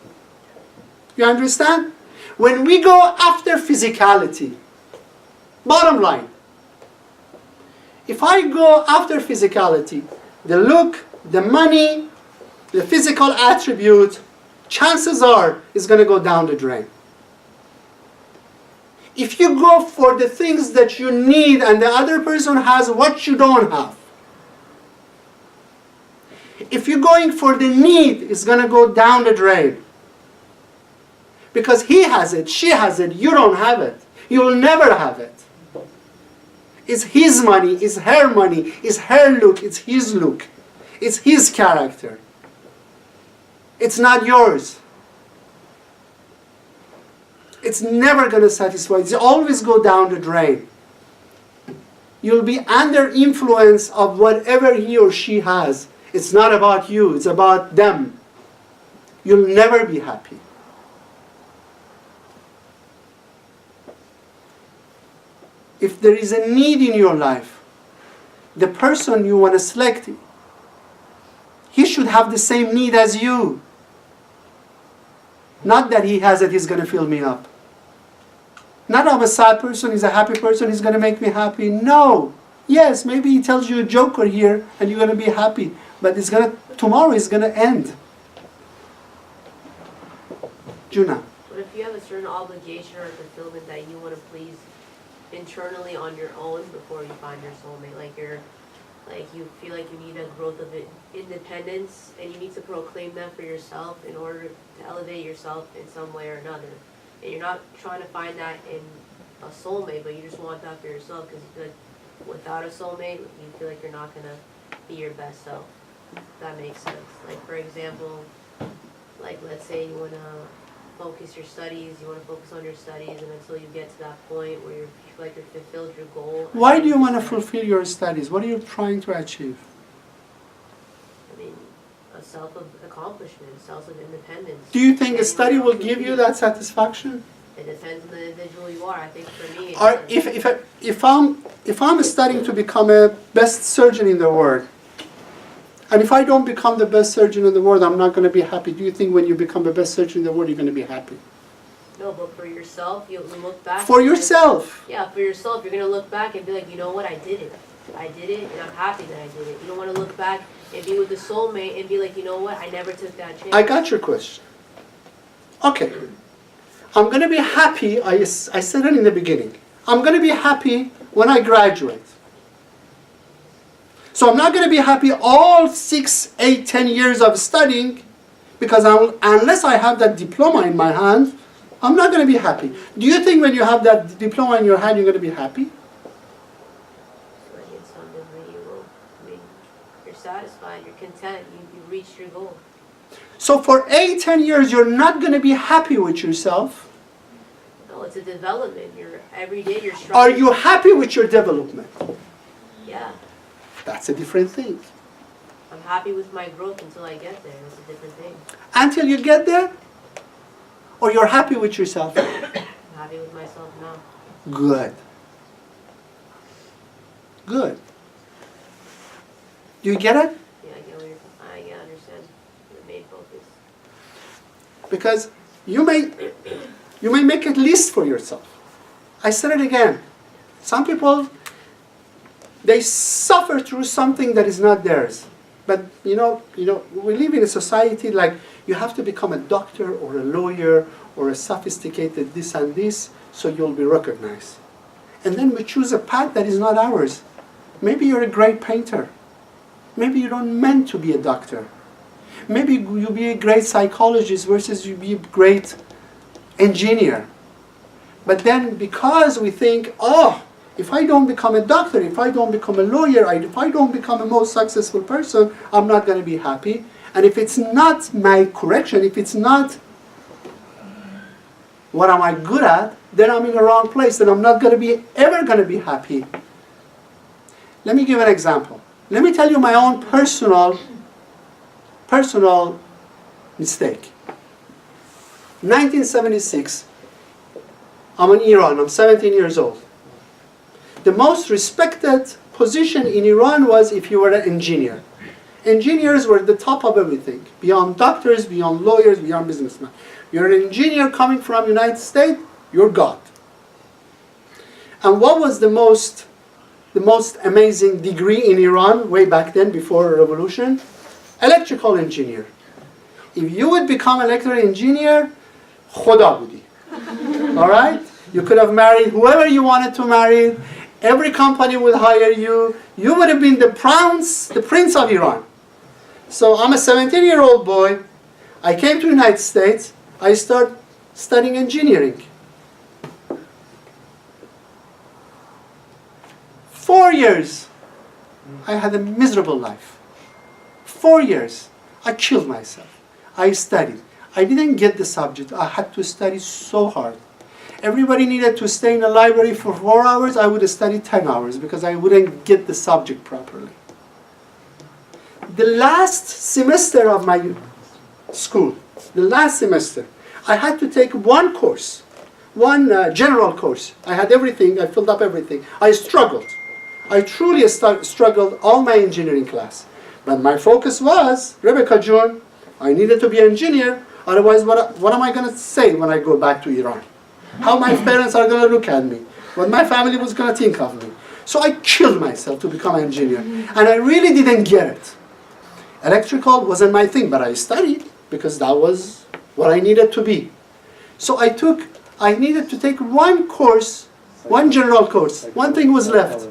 You understand? When we go after physicality, bottom line, if I go after physicality, the look, the money, the physical attribute, chances are it's going to go down the drain. If you go for the things that you need and the other person has what you don't have, if you're going for the need, it's going to go down the drain. Because he has it, she has it, you don't have it. You will never have it. It's his money, it's her money, it's her look, it's his look. It's his character. It's not yours. It's never going to satisfy. It's always go down the drain. You'll be under influence of whatever he or she has. It's not about you, it's about them. You'll never be happy. If there is a need in your life, the person you want to select, he should have the same need as you. Not that he has it, he's going to fill me up. Not I'm a sad person, he's a happy person, he's going to make me happy. No. Yes, maybe he tells you a joke or here and you're going to be happy. But tomorrow it's going to end. Juna. But if you have a certain obligation or fulfillment that you want to please internally on your own before you find your soulmate, like you feel like you need a growth of independence and you need to proclaim that for yourself in order to elevate yourself in some way or another. And you're not trying to find that in a soulmate, but you just want that for yourself because you feel like without a soulmate, you feel like you're not going to be your best self. That makes sense. Like, for example, like let's say you want to focus your studies, you want to focus on your studies, and until you get to that point where you feel like you've fulfilled your goal. Why do you want to fulfill your studies? What are you trying to achieve? I mean, a self-accomplishment, self-independence. Do you think a study will give you that satisfaction? It depends on the individual you are. I think for me, Or if I'm studying to become a best surgeon in the world, and if I don't become the best surgeon in the world, I'm not going to be happy. Do you think when you become the best surgeon in the world, you're going to be happy? no, but for yourself, you'll look back. For yourself. Yeah, for yourself, you're going to look back and be like, you know what, I did it. I did it, and I'm happy that I did it. You don't want to look back and be with the soulmate and be like, you know what, I never took that chance. I got your question. Okay. I'm going to be happy, I said it in the beginning. I'm going to be happy when I graduate. So I'm not going to be happy all 6, 8, 10 years of studying because unless I have that diploma in my hand, I'm not going to be happy. Do you think when you have that diploma in your hand, you're going to be happy? But in some degree, you will. I mean, you're satisfied, you're content, you reached your goal. So for 8, 10 years, you're not going to be happy with yourself. No, it's a development. Every day you're striving. Are you happy with your development? Yeah. That's a different thing. I'm happy with my growth until I get there. That's a different thing. Until you get there? Or you're happy with yourself? I'm happy with myself now. Good. Good. Do you get it? Yeah, I understand the main focus. Because you may make a list for yourself. I said it again. Some people, they suffer through something that is not theirs. But you know, we live in a society like you have to become a doctor or a lawyer or a sophisticated this and this so you'll be recognized. And then we choose a path that is not ours. Maybe you're a great painter. Maybe you don't meant to be a doctor. Maybe you'll be a great psychologist versus you be a great engineer. But then because we think, oh, if I don't become a doctor, if I don't become a lawyer, if I don't become a most successful person, I'm not going to be happy. And if it's not my correction, if it's not what am I good at, then I'm in the wrong place and I'm not going to be ever going to be happy. Let me give an example. Let me tell you my own personal mistake. 1976, I'm in Iran, I'm 17 years old. The most respected position in Iran was if you were an engineer. Engineers were the top of everything, beyond doctors, beyond lawyers, beyond businessmen. You're an engineer coming from United States, you're God. And what was the most amazing degree in Iran way back then, before revolution? Electrical engineer. If you would become electrical engineer, khoda budi. All right? You could have married whoever you wanted to marry. Every company would hire you. You would have been the prince of Iran. So I'm a 17-year-old boy. I came to the United States. I started studying engineering. 4 years, I had a miserable life. 4 years, I killed myself. I studied. I didn't get the subject. I had to study so hard. Everybody needed to stay in the library for 4 hours. I would study 10 hours because I wouldn't get the subject properly. The last semester of my school, the last semester, I had to take one course, one general course. I had everything. I filled up everything. I struggled. I truly struggled all my engineering class. But my focus was, Rebecca June, I needed to be an engineer. Otherwise, what am I going to say when I go back to Iran? How my parents are going to look at me? What my family was going to think of me? So I killed myself to become an engineer. And I really didn't get it. Electrical wasn't my thing, but I studied because that was what I needed to be. So I needed to take one course, one general course. One thing was left.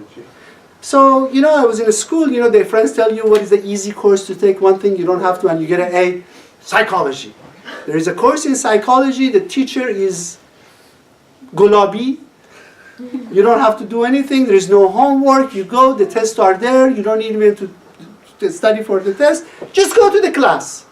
So, I was in a school, their friends tell you what is the easy course to take, one thing you don't have to, and you get an A, psychology. There is a course in psychology, the teacher is gulabi. You don't have to do anything, there is no homework, you go, the tests are there, you don't need even to study for the test, just go to the class.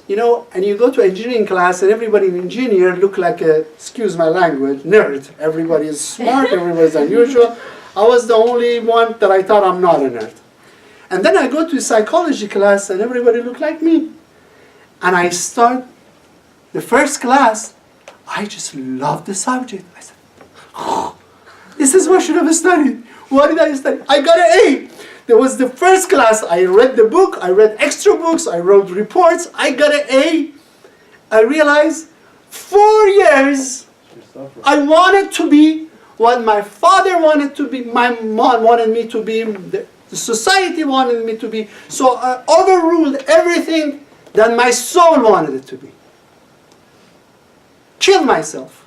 And you go to engineering class and everybody in engineer look like a, excuse my language, nerd. Everybody is smart, everybody is unusual. I was the only one that I thought I'm not a nerd. And then I go to psychology class and everybody looked like me. And I start the first class, I just loved the subject. I said, oh, this is what I should have studied. What did I study? I got an A. There was the first class, I read the book, I read extra books, I wrote reports, I got an A. I realized 4 years I wanted to be what my father wanted to be, my mom wanted me to be, the society wanted me to be. So I overruled everything that my soul wanted it to be. Killed myself.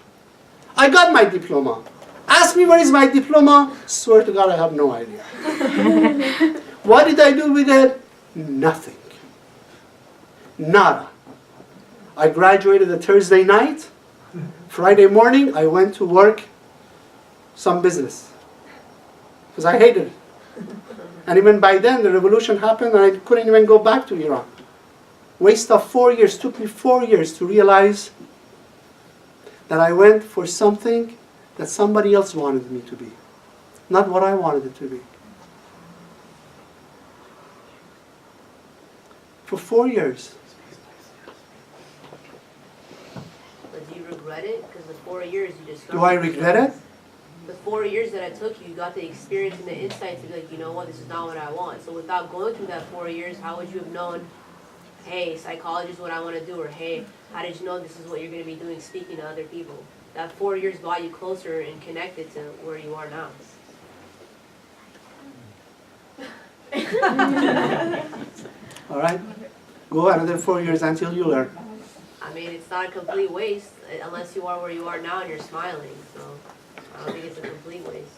I got my diploma. Ask me where is my diploma, swear to God I have no idea. What did I do with it? Nothing. Nada. I graduated a Thursday night. Friday morning I went to work some business. Because I hated it. And even by then the revolution happened and I couldn't even go back to Iran. Waste of 4 years, took me 4 years to realize that I went for something that somebody else wanted me to be. Not what I wanted it to be. For 4 years. But do you regret it? Because the 4 years you just... Do I regret it? The 4 years that it took you, you got the experience and the insight to be like, you know what, this is not what I want. So without going through that 4 years, how would you have known, hey, psychology is what I want to do, or hey, how did you know this is what you're going to be doing, speaking to other people? That 4 years brought you closer and connected to where you are now. All right? Go another 4 years until you learn. I mean, it's not a complete waste unless you are where you are now and you're smiling. So I don't think it's a complete waste.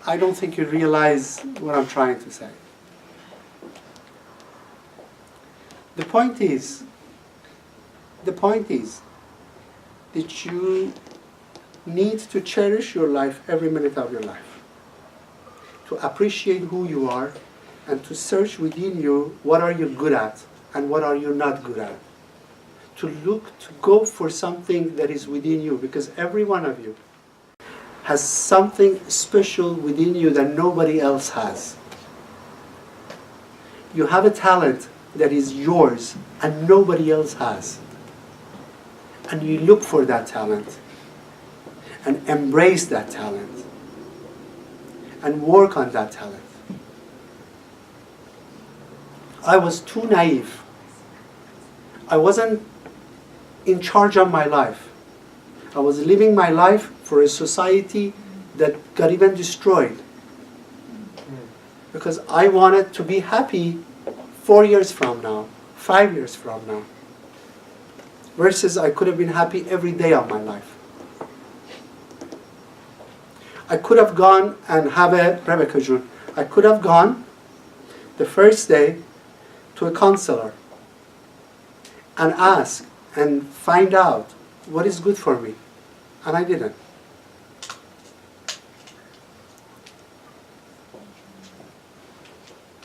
I don't think you realize what I'm trying to say. The point is that you need to cherish your life every minute of your life. To appreciate who you are and to search within you what are you good at and what are you not good at. To go for something that is within you, because every one of you has something special within you that nobody else has. You have a talent that is yours and nobody else has. And you look for that talent and embrace that talent and work on that talent. I was too naive. I wasn't in charge of my life. I was living my life for a society that got even destroyed. Because I wanted to be happy 4 years from now, 5 years from now. Versus I could have been happy every day of my life. I could have gone and have a, Rebecca June, I could have gone the first day to a counselor and ask and find out what is good for me. And I didn't.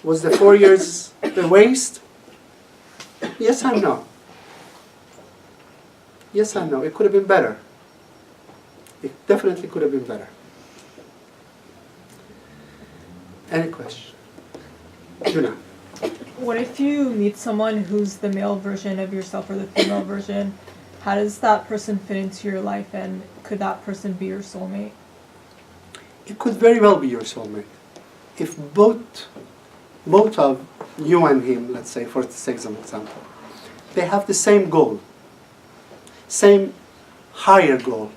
Was the 4 years a waste? Yes and no. Yes and no. It could have been better. It definitely could have been better. Any question? Juna. What if you meet someone who's the male version of yourself or the female version? How does that person fit into your life, and could that person be your soulmate? It could very well be your soulmate. If both of you and him, let's say, for the sake of example, they have the same goal, same higher goal.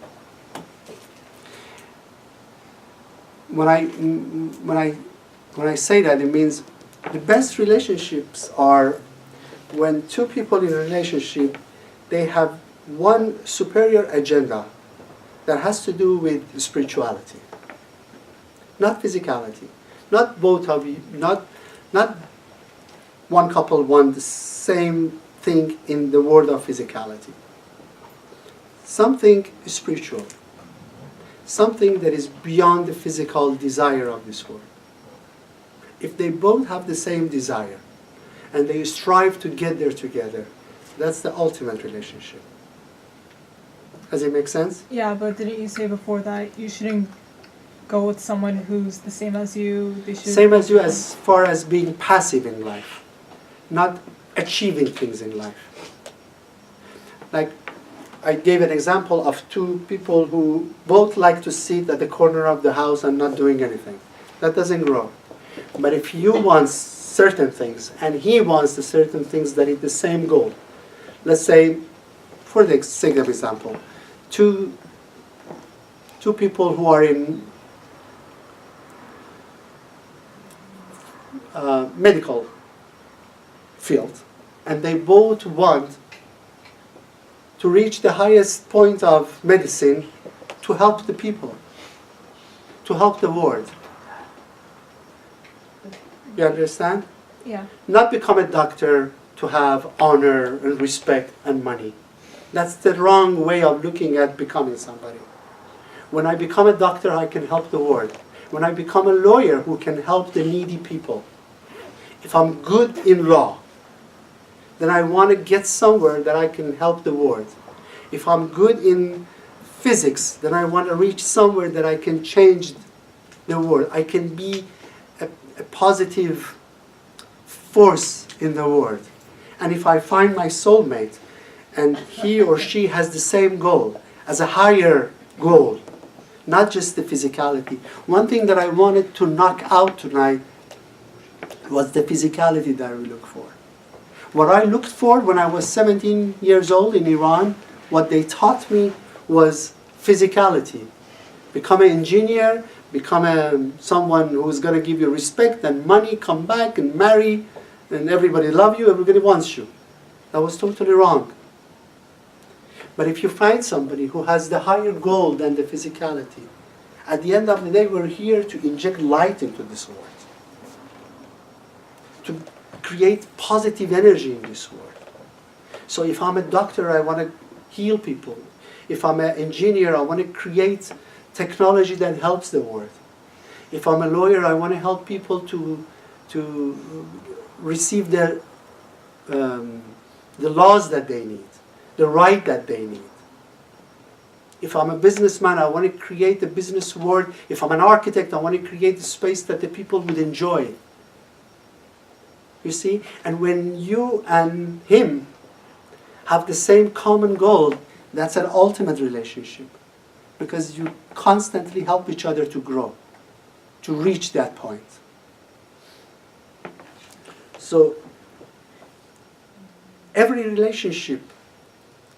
When I say that, it means the best relationships are when two people in a relationship, they have one superior agenda that has to do with spirituality, not physicality. Not both of you, not one couple want the same thing in the world of physicality. Something spiritual, something that is beyond the physical desire of this world. If they both have the same desire and they strive to get there together, that's the ultimate relationship. Does it make sense? Yeah, but didn't you say before that you shouldn't go with someone who's the same as you? They should Same as you as far as being passive in life, not achieving things in life. Like, I gave an example of two people who both like to sit at the corner of the house and not doing anything. That doesn't grow. But if you want certain things and he wants the certain things that is the same goal, let's say, for the sake of example, two people who are in medical field, and they both want to reach the highest point of medicine to help the people, to help the world. You understand? Yeah. Not become a doctor to have honor and respect and money. That's the wrong way of looking at becoming somebody. When I become a doctor, I can help the world. When I become a lawyer who can help the needy people, if I'm good in law, then I want to get somewhere that I can help the world. If I'm good in physics, then I want to reach somewhere that I can change the world. I can be a positive force in the world. And if I find my soulmate and he or she has the same goal, as a higher goal, not just the physicality. One thing that I wanted to knock out tonight was the physicality that we look for. What I looked for when I was 17 years old in Iran, what they taught me was physicality. Become an engineer, become someone who's going to give you respect and money, come back and marry, and everybody love you, everybody wants you. That was totally wrong. But if you find somebody who has the higher goal than the physicality, at the end of the day, we're here to inject light into this world, to create positive energy in this world. So if I'm a doctor, I want to heal people. If I'm an engineer, I want to create technology that helps the world. If I'm a lawyer, I want to help people to receive the laws that they need, the right that they need. If I'm a businessman, I want to create a business world. If I'm an architect, I want to create a space that the people would enjoy. You see? And when you and him have the same common goal, that's an ultimate relationship. Because you constantly help each other to grow, to reach that point. So, every relationship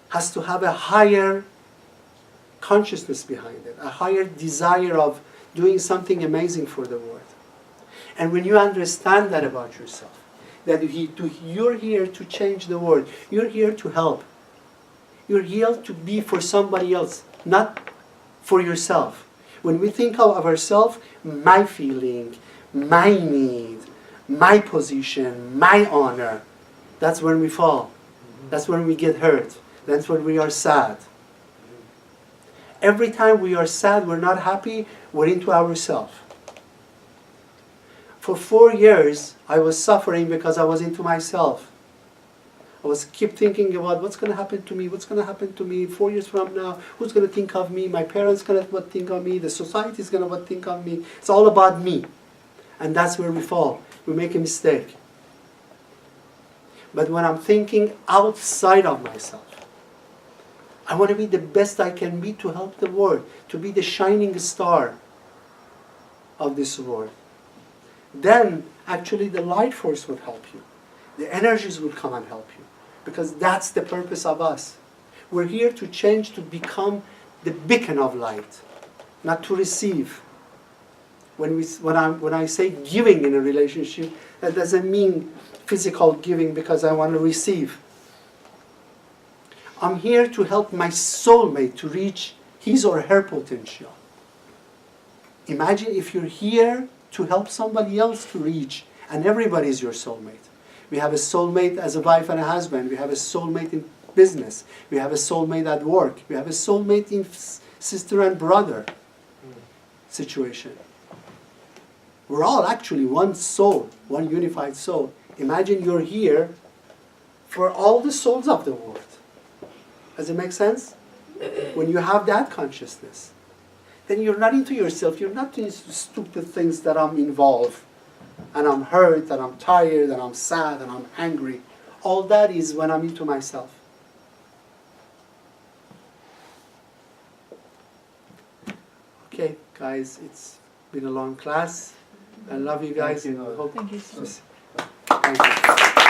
has to have a higher consciousness behind it, a higher desire of doing something amazing for the world. And when you understand that about yourself, that you're here to change the world, you're here to help, you're here to be for somebody else, not for yourself. When we think of ourselves, my feeling, my need, my position, my honor, that's when we fall. That's when we get hurt. That's when we are sad. Every time we are sad, we're not happy, we're into ourselves. For 4 years, I was suffering because I was into myself. I was keep thinking about what's going to happen to me, what's going to happen to me 4 years from now, who's going to think of me, my parents going to think of me, the society is going to think of me. It's all about me. And that's where we fall. We make a mistake. But when I'm thinking outside of myself, I want to be the best I can be to help the world, to be the shining star of this world. Then, actually, the light force would help you. The energies would come and help you. Because that's the purpose of us. We're here to change, to become the beacon of light, not to receive. When I say giving in a relationship, that doesn't mean physical giving because I want to receive. I'm here to help my soulmate to reach his or her potential. Imagine if you're here to help somebody else to reach, and everybody is your soulmate. We have a soulmate as a wife and a husband. We have a soulmate in business. We have a soulmate at work. We have a soulmate in sister and brother situation. We're all actually one soul, one unified soul. Imagine you're here for all the souls of the world. Does it make sense? When you have that consciousness, then you're not into yourself. You're not into stupid things that I'm involved. And I'm hurt, and I'm tired, and I'm sad, and I'm angry. All that is when I'm into myself. Okay, guys, it's been a long class. I love you guys. Thank you. I hope Thank you so much. Thank you.